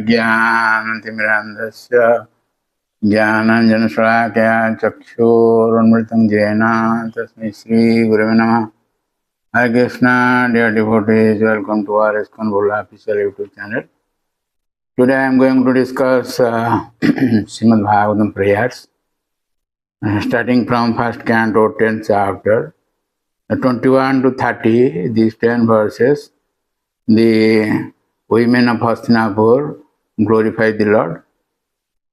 ज्ञानतिमिरान्धस्य ज्ञानाञ्जनशलाकया चक्षुरुन्मिलितं येन तस्मै श्रीगुरवे नमः। Hare Krishna, dear devotees, welcome to our ISKCON official YouTube channel. Today I am going to discuss Srimad Bhagavatam prayers, starting from first canto, 10th chapter, 21 to 30, these 10 verses. The women of Hastinapur glorify the Lord,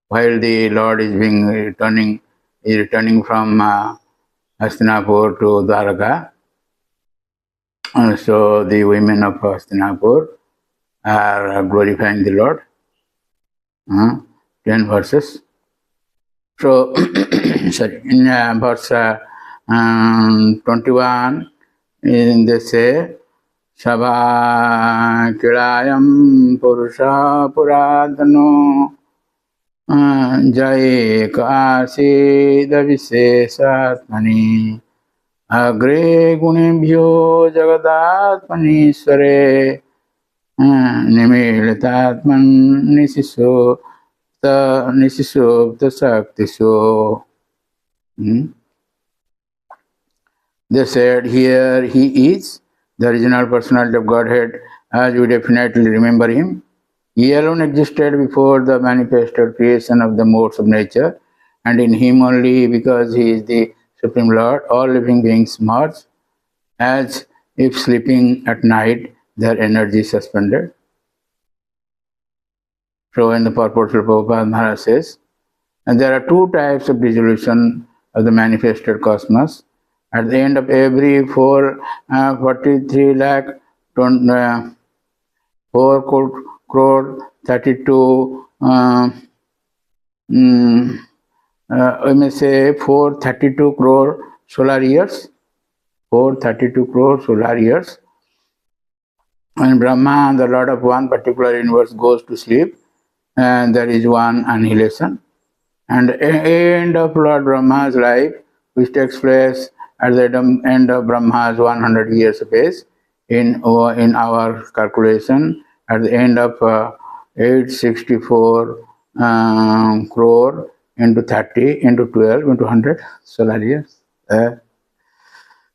while the Lord is returning from Hastinapur to Dwaraka. So the women of Hastinapur are glorifying the Lord. 10 verses. So, sorry, in verse 21, they say, Sabha kilayam purusha puradano jai kaasida visesatmani agre gunebhyo jagadatmanishware nimilitatman nisisopta saktiso. They said, here he is, the original personality of Godhead, as you definitely remember him. He alone existed before the manifested creation of the modes of nature, and in him only, because he is the Supreme Lord, all living beings merge, as if sleeping at night, their energy is suspended. So in the purport of Prabhupada Maharaj says, and there are two types of dissolution of the manifested cosmos. At the end of every 43 lakh 4 crore 32 we may say 432 crore solar years, 432 crore solar years. When Brahma, the Lord of one particular universe, goes to sleep, and there is one annihilation. And the end of Lord Brahma's life, which takes place at the end of Brahma's 100 years of age, in our calculation, at the end of 864 crore into 30 into 12 into 100 solar years.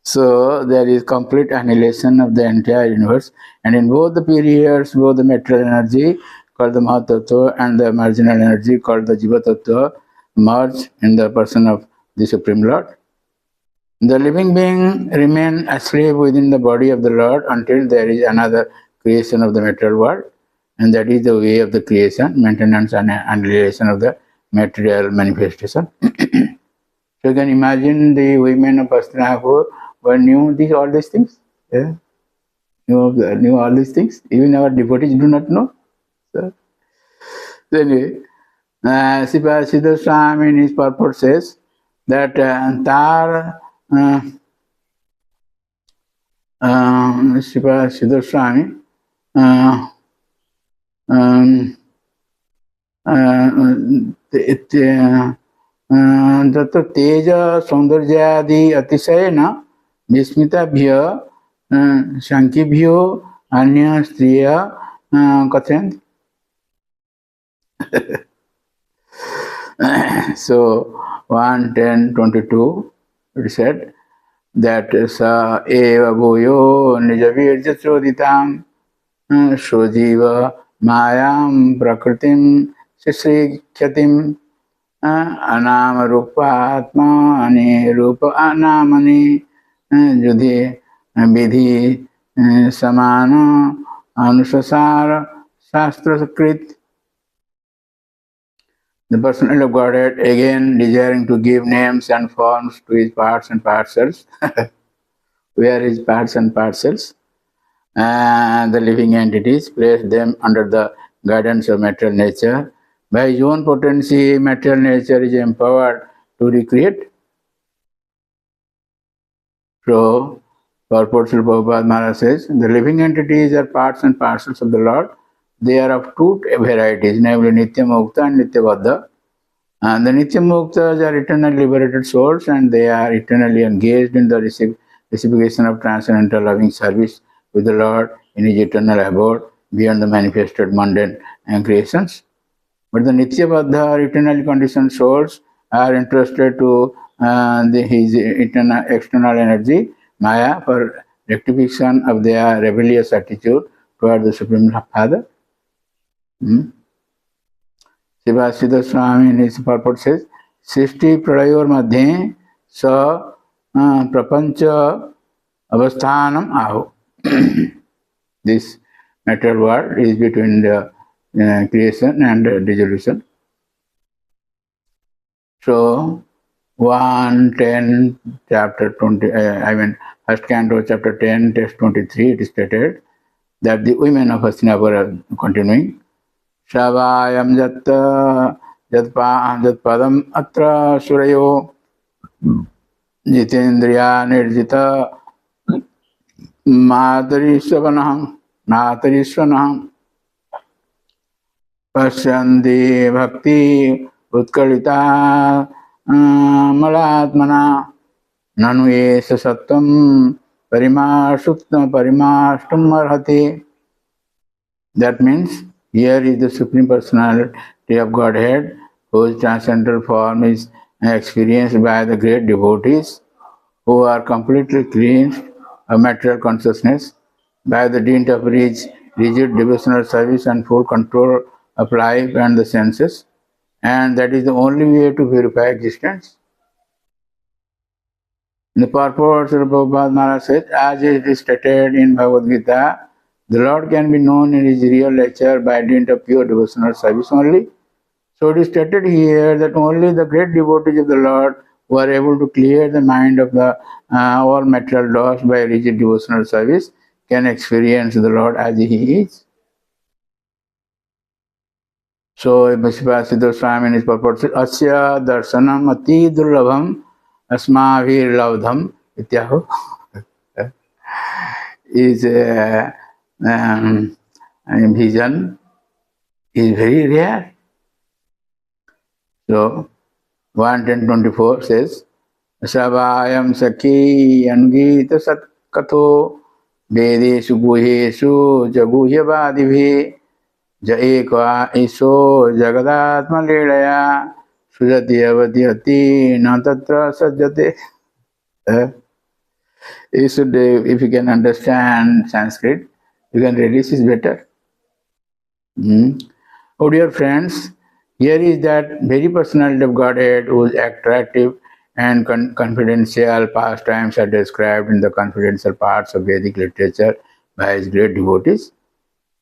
So there is complete annihilation of the entire universe, and in both the periods, both the material energy called the Mahatattva and the marginal energy called the Jiva Tattva merge in the person of the Supreme Lord. The living being remain asleep within the body of the Lord until there is another creation of the material world, and that is the way of the creation, maintenance and annihilation of the material manifestation. So you can imagine the women of Hastinapur knew all these things. Yeah? Knew all these things. Even our devotees do not know. So anyway, Sri Padaseva Swami in his purport says that Sri Padaseva Swami तत्र तेज सौंदर्यादि अतिशयेन विस्मिताभ्य शंकिभ्यो अन्य स्त्रिय कथयन्ति. So 1:10:22 it said that sa eva bhuyo nijavirja choditam shojiva mayam prakritim sisrikyatim anama rupa atmani rupa anamani judhi vidhi samana anusasara shastra sakrit. The personality of Godhead, again desiring to give names and forms to his parts and parcels, where his parts and parcels, the living entities, place them under the guidance of material nature. By his own potency, material nature is empowered to recreate. So, purport Srila Prabhupada Maharaj says, the living entities are parts and parcels of the Lord. They are of two varieties, namely Nitya Mukta and Nitya Baddha. And the Nitya Muktas are eternally liberated souls, and they are eternally engaged in the reciprocation of transcendental loving service with the Lord in his eternal abode, beyond the manifested mundane creations. But the Nityabadha or eternally conditioned souls are interested to his eternal, external energy, Maya, for rectification of their rebellious attitude toward the Supreme Father. Sivasida Swami in his purport says, Srishti Pralayor Madhye Sa Prapancha Avasthanam Ahu. This material world is between the creation and dissolution. So, 110, chapter 20, first canto, chapter 10, text 23, it is stated that the women of Hastinapur are continuing. Shavayam jatpadam atra surayo jitendriya nirjita matarisvanaham pasyanti bhakti utkalita malatmana nanu esa sattam parimashtum arhati. That means here is the Supreme Personality of Godhead, whose transcendental form is experienced by the great devotees who are completely cleansed of material consciousness by the dint of rigid devotional service and full control of life and the senses, and that is the only way to purify existence. The purport of Prabhupada Maharaj says, as it is stated in Bhagavad Gita, the Lord can be known in his real nature by dint of pure devotional service only. So it is stated here that only the great devotees of the Lord who are able to clear the mind of the all material dust by rigid devotional service can experience the Lord as he is. So Siddha Swami in his purport says, Asya darshanam ati durlabham asmavir lavdham ityaho. Is vision is very rare. So 110:24 says, Savayam Sakhi Angita Satkatho Vedeshu Guheshu Jaguhyavadibhe Jaekva Iso Jagadatma Lelaya Sujati Avadhyati Natatra Sajjate. You should, if you can understand Sanskrit, you can realize this better. Oh dear friends, here is that very personality of Godhead whose attractive and confidential pastimes are described in the confidential parts of Vedic literature by his great devotees.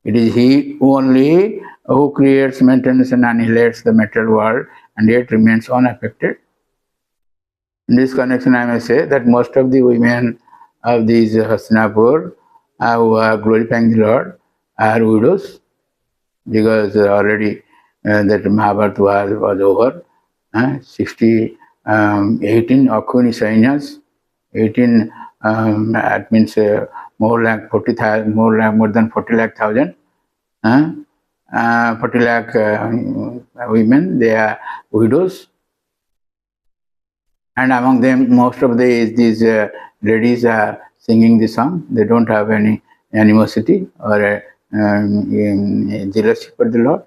It is he only who creates, maintains and annihilates the material world and yet remains unaffected. In this connection, I may say that most of the women of these Hastinapur who are glorifying the Lord are widows, because already that Mahabharata was over. 18 Akuni Sainyas, 18 that means more than 40,000, more than 40 lakh thousand. 40 lakh women, they are widows. And among them, most of these ladies are singing the song. They don't have any animosity or jealousy for the Lord.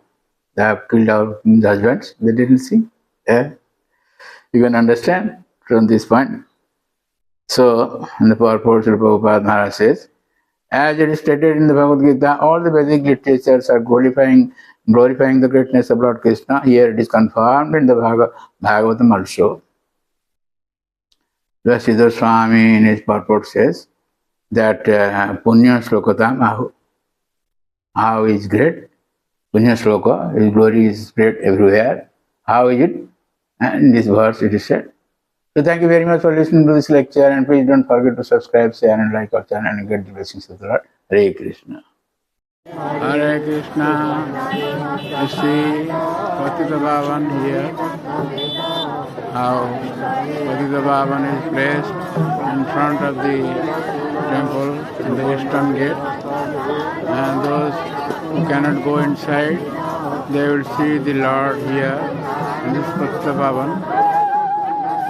They have killed our husbands. They didn't sing. You can understand from this point. So, in the purport of Prabhupada Maharaj says, as it is stated in the Bhagavad Gita, all the Vedic literatures are glorifying the greatness of Lord Krishna. Here it is confirmed in the Bhagavatam also. Siddha Swami in his purport says that Punya Shlokatam Ahu. How is great? Punya Shloka, his glory is great everywhere. How is it? And in this verse it is said. So thank you very much for listening to this lecture, and please don't forget to subscribe, share and like our channel and get the blessings of the Lord. Hare Krishna. Hare Krishna. You see Patita Bhavan here. How Patita Bhavan is placed in front of the temple in the eastern gate, and those who cannot go inside, they will see the Lord here in this Patita Bhavan.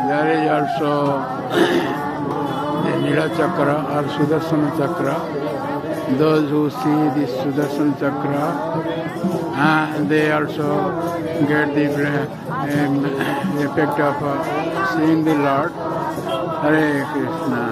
There is also the Nila Chakra or Sudarsana Chakra those who see this Sudarshan Chakra, they also get the effect of seeing the Lord. Hare Krishna.